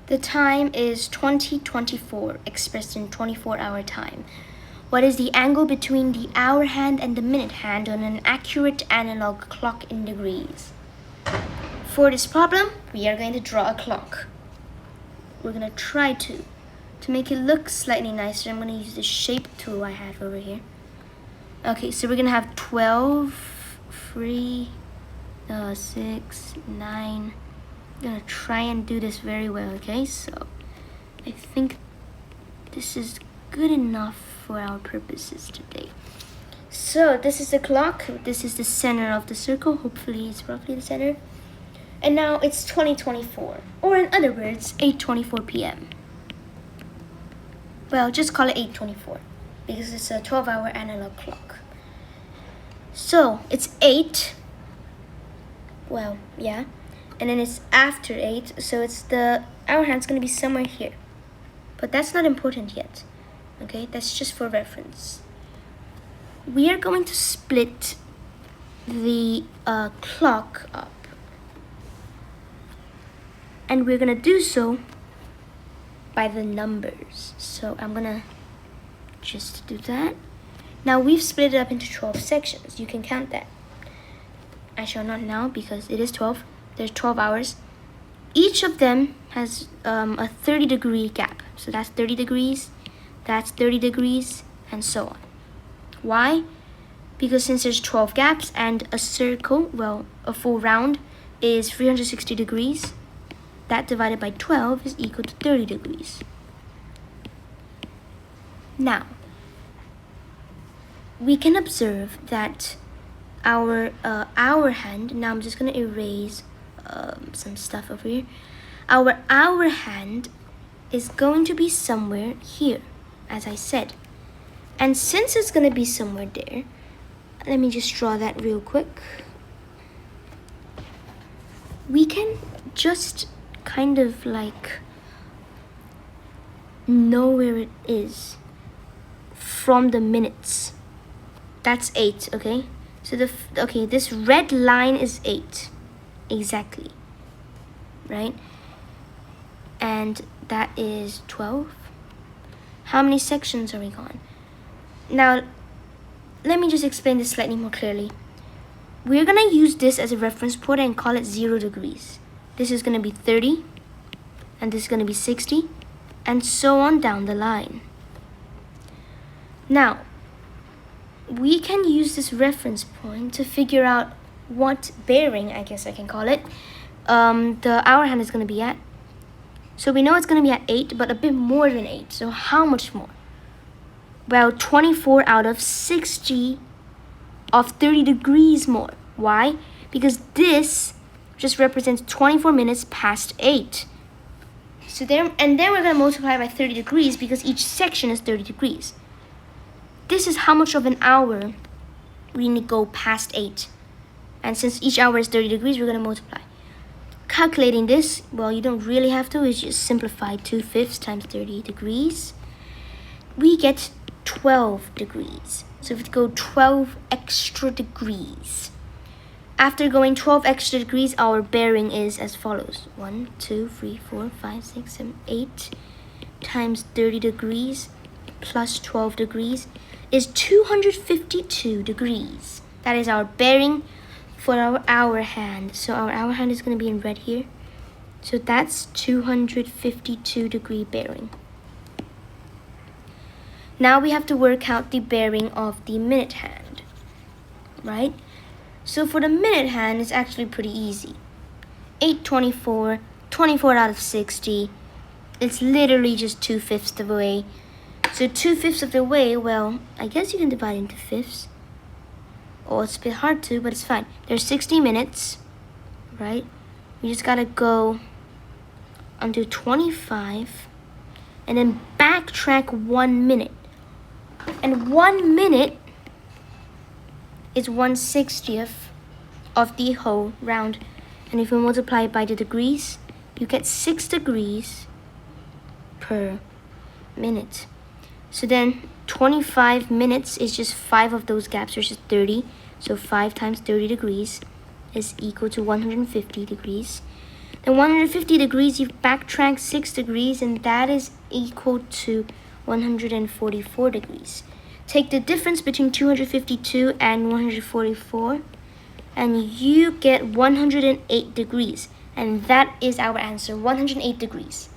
The time is 2024, expressed in 24-hour time. What is the angle between the hour hand and the minute hand on an accurate analog clock in degrees? For this problem, we are going to draw a clock. We're going to try to make it look slightly nicer. I'm going to use the shape tool I have over here. Okay, so we're going to have 12, 3, 6, 9. I'm going to try and do this very well, okay? So I think this is good enough for our purposes today. So this is the clock. This is the center of the circle. Hopefully it's roughly the center. And now it's 2024, or in other words, 8:24 p.m. Well, just call it 8:24 because it's a 12-hour analog clock. So it's 8. Well, yeah. And then it's after 8, so it's the hour hand's going to be somewhere here. But that's not important yet. Okay, that's just for reference. We are going to split the clock up. And we're going to do so by the numbers. So I'm going to just do that. Now we've split it up into 12 sections. You can count that. I shall not now because it is 12. There's 12 hours. Each of them has a 30-degree gap. So that's 30 degrees, that's 30 degrees, and so on. Why? Because since there's 12 gaps and a circle, well, a full round is 360 degrees, that divided by 12 is equal to 30 degrees. Now, we can observe that our hour hand, now I'm just going to erase some stuff over here. Our hour hand is going to be somewhere here, as I said. And since it's going to be somewhere there, let me just draw that real quick. We can just kind of like know where it is from the minutes. That's 8, okay? So this red line is 8. Exactly, right? And that is 12. How many sections are we on? Now, let me just explain this slightly more clearly. We're going to use this as a reference point and call it 0 degrees. This is going to be 30, and this is going to be 60, and so on down the line. Now, we can use this reference point to figure out what bearing, I guess I can call it, the hour hand is going to be at. So we know it's going to be at 8, but a bit more than 8. So how much more? Well, 24 out of 60 of 30 degrees more. Why? Because this just represents 24 minutes past 8. So then we're going to multiply by 30 degrees because each section is 30 degrees. This is how much of an hour we need to go past 8. And since each hour is 30 degrees, we're going to multiply. Calculating this, well, you don't really have to. It's just simplify 2/5 times 30 degrees. We get 12 degrees. So if we go 12 extra degrees. After going 12 extra degrees, our bearing is as follows. 1, 2, 3, 4, 5, 6, 7, 8 times 30 degrees plus 12 degrees is 252 degrees. That is our bearing for our hour hand. So our hour hand is going to be in red here. So that's 252 degree bearing. Now we have to work out the bearing of the minute hand, right? So for the minute hand, it's actually pretty easy. 8:24, 24 out of 60. It's literally just 2/5 of the way. So 2/5 of the way, well, I guess you can divide into fifths. Oh, it's a bit hard to, but it's fine. There's 60 minutes, right? We just gotta go unto 25 and then backtrack 1 minute. And 1 minute is 1/60th of the whole round. And if we multiply it by the degrees, you get 6 degrees per minute. So then 25 minutes is just 5 of those gaps, which is 30. So 5 times 30 degrees is equal to 150 degrees. Then 150 degrees, you backtrack 6 degrees, and that is equal to 144 degrees. Take the difference between 252 and 144, and you get 108 degrees. And that is our answer, 108 degrees.